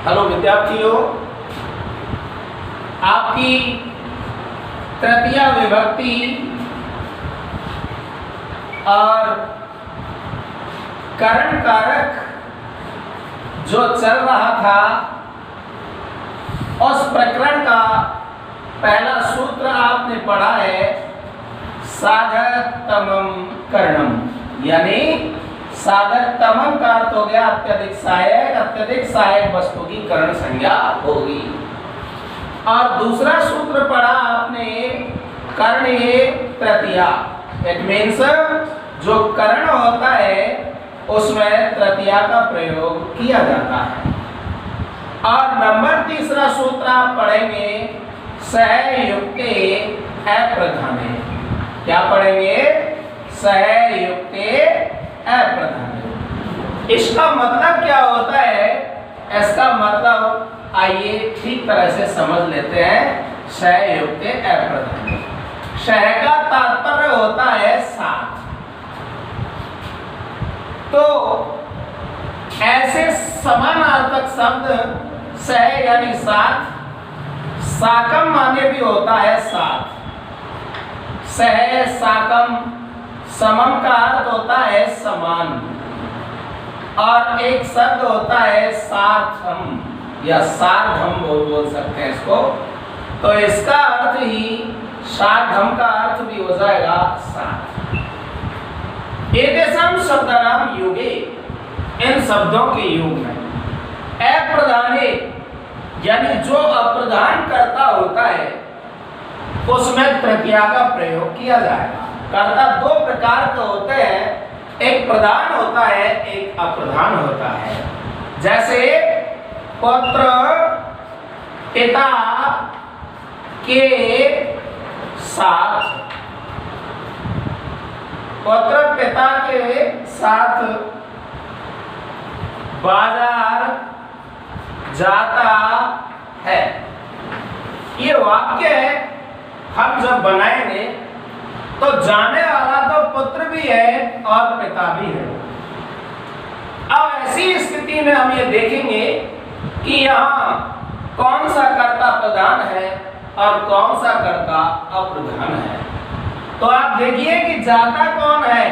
Hello विद्यार्थियों, आपकी तृतीया विभक्ति और करण कारक जो चल रहा था उस प्रकरण का पहला सूत्र आपने पढ़ा है साधकतमं करणम, यानी साधकतमं का अर्थ हो गया अत्यधिक सहायक वस्तु की करण संज्ञा होगी। और दूसरा सूत्र पढ़ा आपने कर्णीय तृतीया, इट मीन्स जो कर्ण होता है उसमें तृतीया का प्रयोग किया जाता है। और नंबर तीसरा सूत्र आप पढ़ेंगे सहयुक्ते अप्रधाने। क्या पढ़ेंगे? सहयुक्ते अप्रधाने। इसका मतलब क्या होता है? इसका मतलब आइए ठीक तरह से समझ लेते हैं। सहयुक्ते अप्रधाने, सह का तात्पर्य होता है साथ। तो ऐसे समानार्थक शब्द सह यानी साथ, साकम माने भी होता है साथ। सह साकम, समम का अर्थ होता है समान, और एक शब्द होता है सार्थम या सार्धम बोल सकते हैं इसको। तो इसका अर्थ ही सार्धम का अर्थ भी हो जाएगा साथ। एतेषां शब्दानां युगे, इन शब्दों के युग में अप्रधाने यानी जो अप्रधान कर्ता होता है उसमें तृतीया का प्रयोग किया जाएगा। कर्ता दो प्रकार के होते हैं, एक प्रधान होता है, एक अप्रधान होता है। जैसे पुत्र पिता के साथ, पुत्र पिता के साथ बाजार जाता है। ये वाक्य हम जब बनाएंगे तो जाने वाला तो पुत्र भी है और पिता भी है। अब ऐसी स्थिति में हम ये देखेंगे कि यहाँ कौन सा कर्ता प्रधान है और कौन सा कर्ता अप्रधान है। तो आप देखिए कि जाता कौन है?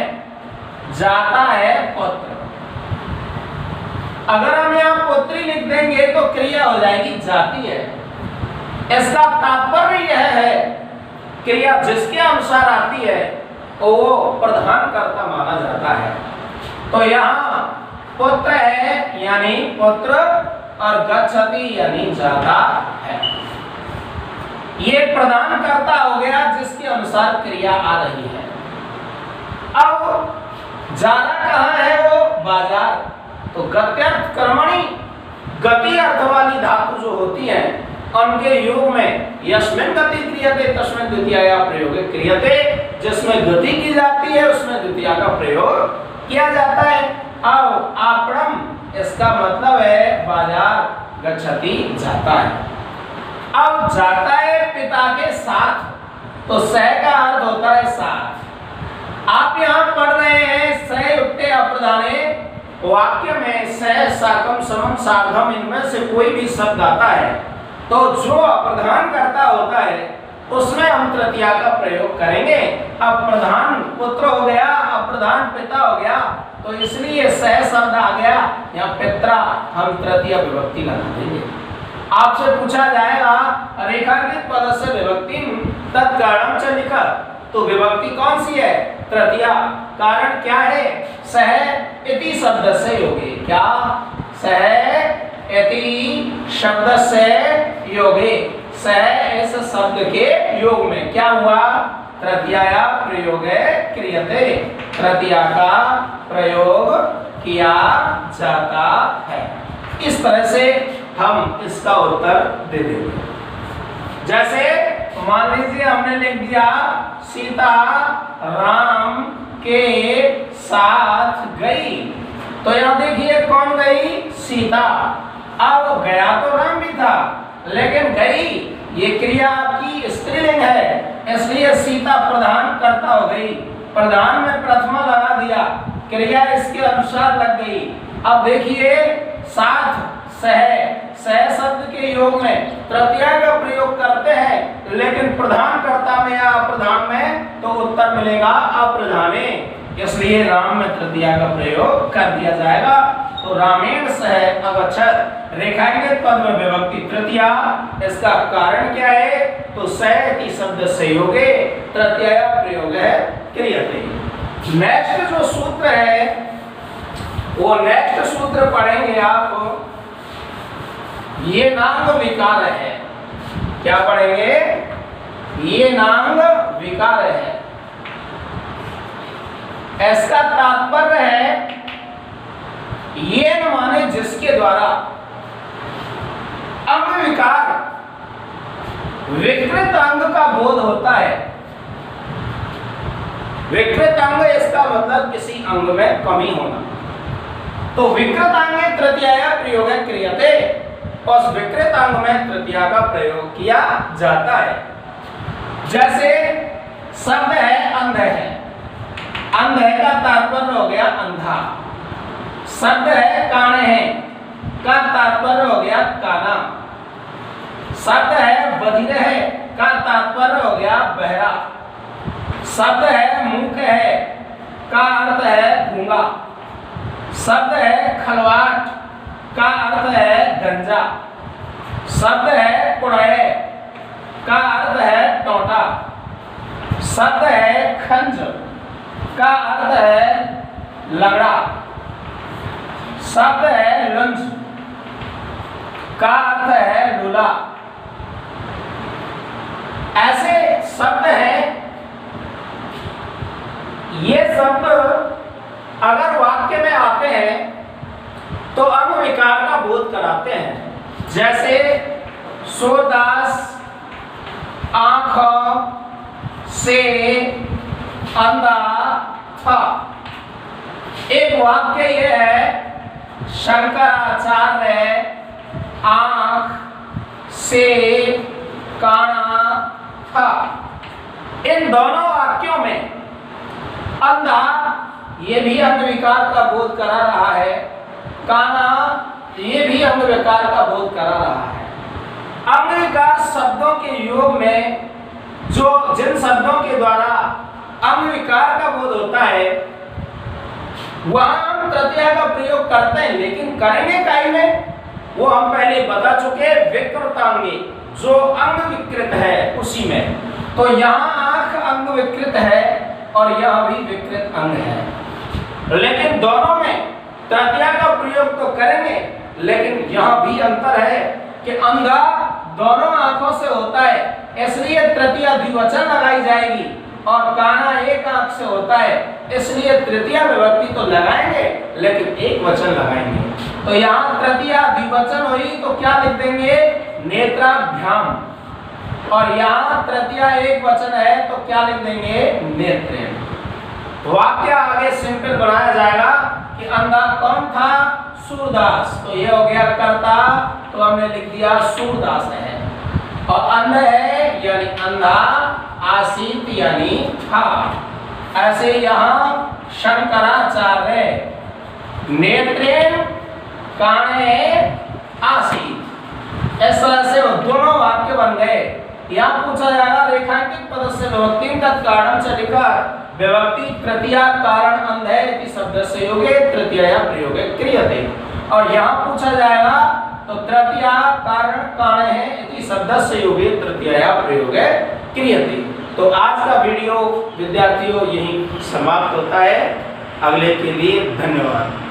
जाता है पुत्र। अगर हम यहाँ पुत्री लिख देंगे तो क्रिया हो जाएगी जाती है। इसका तात्पर्य यह है क्रिया जिसके अनुसार आती है वो प्रधान कर्ता माना जाता है। तो यहाँ पुत्र है यानी पुत्र, और गच्छति यानी जाता है। ये प्रधान कर्ता हो गया जिसके अनुसार क्रिया आ रही है। अब जाना कहाँ है? वो बाजार। तो गत्यर्थ कर्मणि, गति अर्थ वाली धातु जो होती है उनके योग में यस्मिन् गति क्रियते तस्मिन् द्वितीया प्रयोगे क्रियते, जिसमें गति की जाती है उसमें द्वितीया का प्रयोग किया जाता है। अब आपणम, इसका मतलब है बाजार, गच्छति जाता है। अब जाता है पिता के साथ, तो सह का अर्थ होता है साथ। आप यहाँ पढ़ रहे हैं सहयुक्ते अप्रधाने, वाक्य में सह साकम समम सार्धम इनमें से कोई भी शब्द आता है तो जो अप्रधान कर्ता होता है उसमें हम तृतीया का प्रयोग करेंगे। अब प्रधान पुत्र हो गया, अप्रधान पिता हो गया, तो इसलिए सह शब्द आ गया, यहाँ पित्रा हम तृतीय विभक्ति लगा देंगे। आपसे पूछा जाएगा रेखांकित पद से विभक्ति तत्कारणम च लिखा, तो विभक्ति कौन सी है? तृतीया। कारण क्या है? सह इति शब्द से योगे। क्या? सह इति शब्द से योगे, सह इस शब्द के योग में क्या हुआ? तृतीया प्रयोग क्रियते, तृतीया का प्रयोग किया जाता है। इस तरह से हम इसका उत्तर दे देंगे। जैसे मान लीजिए हमने लिख दिया सीता राम के साथ गई, तो यहाँ देखिए कौन गई? सीता। अब गया तो राम भी था, लेकिन गई ये क्रिया आपकी स्त्रीलिंग है, इसलिए सीता प्रधान कर्ता हो गई। प्रधान में प्रथमा लगा दिया, क्रिया इसके अनुसार लग गई। अब देखिए साथ सह सह शब्द के योग में तृतीया का प्रयोग करते हैं, लेकिन प्रधानकर्ता में या अप्रधान में तो उत्तर मिलेगा अप्रधाने, इसलिए राम में तृतीया का प्रयोग कर दिया जाएगा। तो रामेण सह अगच्छत्, रेखांकित पद में विभक्ति तृतीया, इसका कारण क्या है? तो सह की शब्द संयोगे तृतीया प्रयोग है क्रियते। नेक्स्ट जो सूत्र है वो नेक्स्ट सूत्र पढ़ेंगे आप, ये नांग विकार है। क्या पढ़ेंगे? ये नांग विकार है। इसका तात्पर्य है ये न माने जिसके द्वारा अंग विकार विकृत अंग का बोध होता है। विकृत अंग इसका मतलब किसी अंग में कमी होना। तो विकृत अंगे तृतीया प्रयोग क्रियते, उस विकृत अंग में तृतीया का प्रयोग किया जाता है। जैसे शब्द है अंध है, अंध है का तात्पर्य हो गया अंधा। शब्द है काणे है का तात्पर्य हो गया काना। शब्द है बधिर है का तात्पर्य हो गया बहरा। शब्द है मूक है का अर्थ है गूंगा। शब्द है खलवाट का अर्थ है गंजा। शब्द है कुड़े का अर्थ है टोटा। शब्द है खंज का अर्थ है लंगड़ा। शब्द है लंज का अर्थ है लूला। ऐसे शब्द हैं, ये शब्द अगर वाक्य में आते हैं तो अंग विकार का बोध कराते हैं। जैसे सूरदास, आंख से, अंधा था। एक वाक्य यह है शंकराचार्य आंख से काना था। इन दोनों वाक्यों में अंधा ये भी अंग विकार का बोध करा रहा है, काना ये भी अंग विकार का बोध करा रहा है। अंग विकार शब्दों के योग में जो जिन शब्दों के द्वारा अंग विकार का बोध होता है वहां हम तृतीया का प्रयोग करते हैं, लेकिन करेंगे काई में वो हम पहले बता चुके। विकृतांगी जो अंग विकृत है उसी में, तो यहाँ आंख अंग विकृत है और यह भी विकृत अंग है, लेकिन दोनों में तृतीया का प्रयोग तो करेंगे, लेकिन यह भी अंतर है कि अंधा दोनों आंखों से होता है, इसलिए तृतीया द्विवचन लगाई जाएगी, और काना एक आंख से होता है, इसलिए तृतीया विभक्ति तो लगाएंगे लेकिन एक वचन लगाएंगे। तो यहाँ तृतीया द्विवचन हुई तो क्या लिख देंगे? नेत्राभ्याम। और यहाँ तृतीया एक वचन है तो क्या लिख देंगे? नेत्रेण। वाक्य आगे सिंपल बनाया जाएगा कि अंधा कौन था? सूरदास। तो ये हो गया कर्ता, तो हमने लिख दिया सूरदास है। और अंध है यानी अंधा, आसीत यानी था। ऐसे यहाँ शंकराचार्य नेत्रेण काणे आसीत। इस तरह से दोनों वाक्य बन गए। यहाँ पूछा जाएगा रेखांकित पद से विभक्ति कारण से लिखा विभक्ति तृतीया कारण अंध है इति शब्द से योगे तृतीया प्रयोगे क्रियते। और यहाँ पूछा जाएगा तो तृतीया कारण काण है इति शब्द से योगे तृतीया प्रयोगे क्रियते। तो आज का वीडियो विद्यार्थियों यहीं समाप्त होता है। अगले के लिए धन्यवाद।